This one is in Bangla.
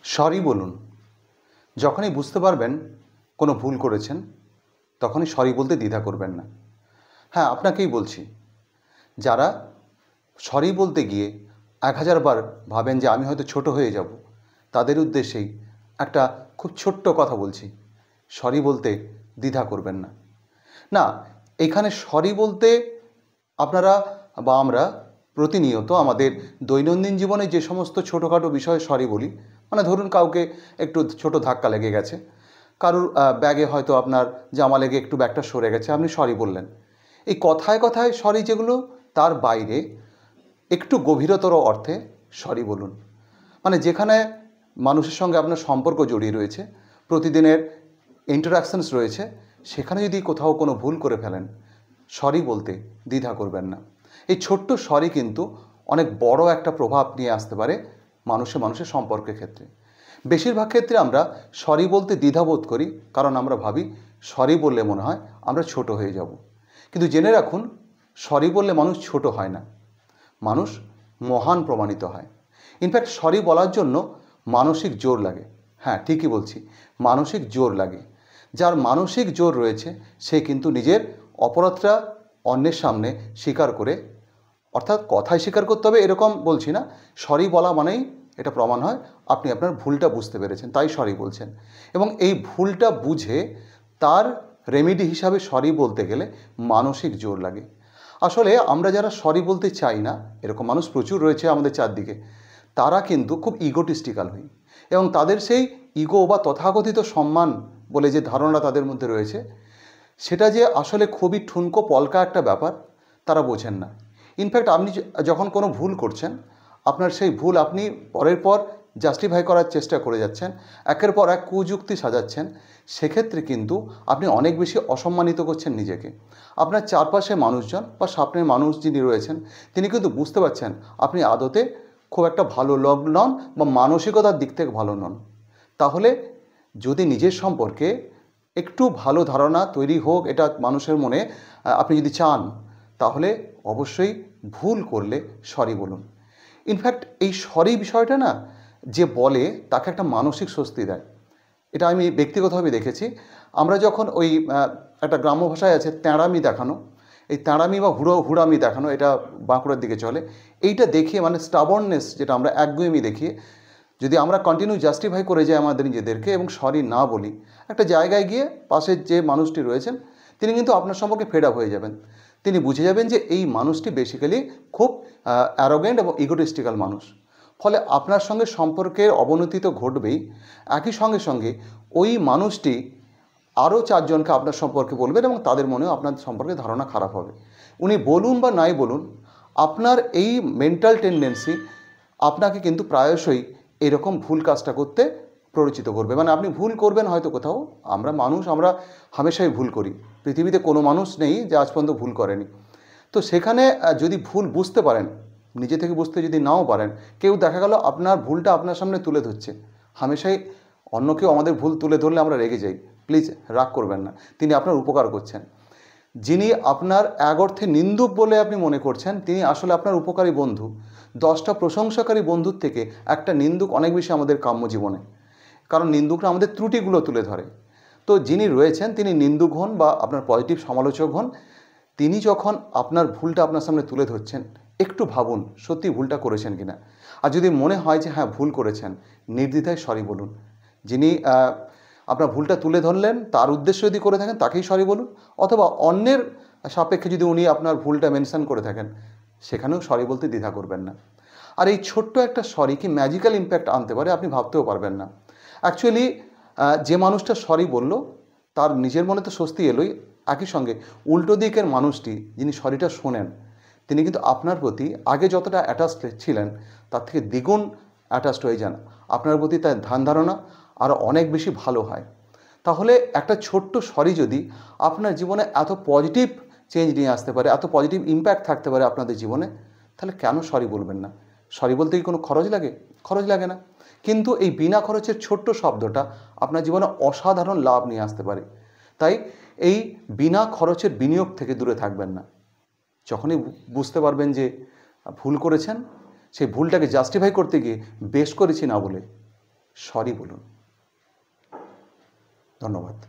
সরি বলুন। যখনই বুঝতে পারবেন কোনো ভুল করেছেন, তখনই সরি বলতে দ্বিধা করবেন না। হ্যাঁ, আপনাকেই বলছি, যারা সরি বলতে গিয়ে ১০০০ বার ভাবেন যে আমি হয়তো ছোট হয়ে যাব, তাদের উদ্দেশ্যেই একটা খুব ছোট্ট কথা বলছি। সরি বলতে দ্বিধা করবেন না। না, এখানে সরি বলতে আপনারা বা আমরা প্রতিনিয়ত আমাদের দৈনন্দিন জীবনে যে সমস্ত ছোটোখাটো বিষয়ে সরি বলি, মানে ধরুন কাউকে একটু ছোট ধাক্কা লেগে গেছে, কারুর ব্যাগে হয়তো আপনার জামা লেগে একটু ব্যাগটা সরে গেছে, আপনি সরি বললেন। এই কথায় কথায় সরি যেগুলো, তার বাইরে একটু গভীরতর অর্থে সরি বলুন। মানে যেখানে মানুষের সঙ্গে আপনার সম্পর্ক জড়িয়ে রয়েছে, প্রতিদিনের ইন্টারাকশনস রয়েছে, সেখানে যদি কোথাও কোনো ভুল করে ফেলেন, সরি বলতে দ্বিধা করবেন না। এই ছোট্ট সরি কিন্তু অনেক বড় একটা প্রভাব নিয়ে আসতে পারে মানুষের সম্পর্কের ক্ষেত্রে। বেশিরভাগ ক্ষেত্রে আমরা সরি বলতে দ্বিধাবোধ করি, কারণ আমরা ভাবি সরি বললে মনে হয় আমরা ছোট হয়ে যাব। কিন্তু জেনে রাখুন, সরি বললে মানুষ ছোট হয় না, মানুষ মহান প্রমাণিত হয়। ইনফ্যাক্ট সরি বলার জন্য মানসিক জোর লাগে। হ্যাঁ, ঠিকই বলছি, মানসিক জোর লাগে। যার মানসিক জোর রয়েছে, সে কিন্তু নিজের অপরাধটা অন্যের সামনে স্বীকার করে, অর্থাৎ কথায় স্বীকার করতে হবে এরকম বলছি না, সরি বলা মানেই এটা প্রমাণ হয় আপনি আপনার ভুলটা বুঝতে পেরেছেন, তাই সরি বলছেন। এবং এই ভুলটা বুঝে তার রেমেডি হিসাবে সরি বলতে গেলে মানসিক জোর লাগে। আসলে আমরা যারা সরি বলতে চাই না, এরকম মানুষ প্রচুর রয়েছে আমাদের চারদিকে, তারা কিন্তু খুব ইগোটিস্টিক্যাল হই, এবং তাদের সেই ইগো বা তথাকথিত সম্মান বলে যে ধারণা তাদের মধ্যে রয়েছে, সেটা যে আসলে খুবই ঠুনকো পলকা একটা ব্যাপার, তারা বোঝেন না। ইনফ্যাক্ট আপনি যখন কোনো ভুল করছেন, আপনার সেই ভুল আপনি পরের পর জাস্টিফাই করার চেষ্টা করে যাচ্ছেন, একের পর এক কুযুক্তি সাজাচ্ছেন, সেক্ষেত্রে কিন্তু আপনি অনেক বেশি অসম্মানিত করছেন নিজেকে। আপনার চারপাশে মানুষজন বা স্বপ্নের মানুষ যিনি রয়েছেন, তিনি কিন্তু বুঝতে পারছেন আপনি আদতে খুব একটা ভালো লোক নন বা মানসিকতার দিক থেকে ভালো নন। তাহলে যদি নিজের সম্পর্কে একটু ভালো ধারণা তৈরি হোক এটা মানুষের মনে, আপনি যদি চান, তাহলে অবশ্যই ভুল করলে সরি বলুন। ইনফ্যাক্ট এই সরি বিষয়টা না, যে বলে তাকে একটা মানসিক স্বস্তি দেয়। এটা আমি ব্যক্তিগতভাবে দেখেছি। আমরা যখন ওই একটা গ্রাম্য ভাষায় আছে তেড়ামি দেখানো, এই তেড়ামি বা হুড়ামি দেখানো, এটা বাঁকুড়ার দিকে চলে। এইটা দেখিয়ে, মানে স্টাবর্ননেস, যেটা আমরা একগুঁয়েমি দেখিয়ে যদি আমরা কন্টিনিউ জাস্টিফাই করে যাই আমাদের নিজেদেরকে এবং সরি না বলি, একটা জায়গায় গিয়ে পাশের যে মানুষটি রয়েছেন, তিনি কিন্তু আপনার সম্পর্কে ফেড আপ হয়ে যাবেন। তিনি বুঝে যাবেন যে এই মানুষটি বেসিক্যালি খুব অ্যারোগেন্ট এবং ইগোটিস্টিক্যাল মানুষ। ফলে আপনার সঙ্গে সম্পর্কের অবনতি তো ঘটবেই, একই সঙ্গে সঙ্গে ওই মানুষটি আরও চারজনকে আপনার সম্পর্কে বলবেন এবং তাদের মনেও আপনার সম্পর্কে ধারণা খারাপ হবে। উনি বলুন বা নাই বলুন, আপনার এই মেন্টাল টেন্ডেন্সি আপনাকে কিন্তু প্রায়শই এরকম ভুল কাজটা করতে প্ররোচিত করবে। মানে আপনি ভুল করবেন হয়তো কোথাও, আমরা মানুষ, আমরা হামেশাই ভুল করি, পৃথিবীতে কোনো মানুষ নেই যে আজ পর্যন্ত ভুল করেনি। তো সেখানে যদি ভুল বুঝতে পারেন, নিজে থেকে বুঝতে যদি নাও পারেন, কেউ দেখা গেল আপনার ভুলটা আপনার সামনে তুলে ধরছে। হামেশাই অন্য কেউ আমাদের ভুল তুলে ধরলে আমরা রেগে যাই, প্লিজ রাগ করবেন না, তিনি আপনার উপকার করছেন। যিনি আপনার এক অর্থে নিন্দুক বলে আপনি মনে করছেন, তিনি আসলে আপনার উপকারী বন্ধু। 10টা প্রশংসাকারী বন্ধুর থেকে একটা নিন্দুক অনেক বেশি আমাদের কাম্য জীবনে, কারণ নিন্দুকরা আমাদের ত্রুটিগুলো তুলে ধরে। তো যিনি রয়েছেন তিনি নিন্দুক হন বা আপনার পজিটিভ সমালোচক হন, তিনি যখন আপনার ভুলটা আপনার সামনে তুলে ধরছেন, একটু ভাবুন সত্যি ভুলটা করেছেন কিনা। আর যদি মনে হয় যে হ্যাঁ ভুল করেছেন, নির্দ্বিধায় সরি বলুন। যিনি আপনার ভুলটা তুলে ধরলেন, তার উদ্দেশ্য যদি করে থাকেন তাকেই সরি বলুন, অথবা অন্যের সাপেক্ষে যদি উনি আপনার ভুলটা মেনশন করে থাকেন, সেখানেও সরি বলতে দ্বিধা করবেন না। আর এই ছোট্ট একটা সরি কি ম্যাজিক্যাল ইম্প্যাক্ট আনতে পারে আপনি ভাবতেও পারবেন না। অ্যাকচুয়ালি যে মানুষটা সরি বলল, তার নিজের মনে তো স্বস্তি এলোই, একই সঙ্গে উল্টো দিকের মানুষটি যিনি সরিটা শোনেন, তিনি কিন্তু আপনার প্রতি আগে যতটা অ্যাটাচড ছিলেন তার থেকে দ্বিগুণ অ্যাটাচড হয়ে যান। আপনার প্রতি তার ধ্যান ধারণা আরও অনেক বেশি ভালো হয়। তাহলে একটা ছোট্ট সরি যদি আপনার জীবনে এত পজিটিভ চেঞ্জ নিয়ে আসতে পারে, এত পজিটিভ ইম্প্যাক্ট থাকতে পারে আপনাদের জীবনে, তাহলে কেন সরি বলবেন না? সরি বলতে কি কোনো খরচ লাগে? খরচ লাগে না। কিন্তু এই বিনা খরচের ছোট্ট শব্দটা আপনার জীবনে অসাধারণ লাভ নিয়ে আসতে পারে। তাই এই বিনা খরচের বিনিয়োগ থেকে দূরে থাকবেন না। যখনই বুঝতে পারবেন যে ভুল করেছেন, সেই ভুলটাকে জাস্টিফাই করতে গিয়ে বেশ করেছি না বলে সরি বলুন। ধন্যবাদ।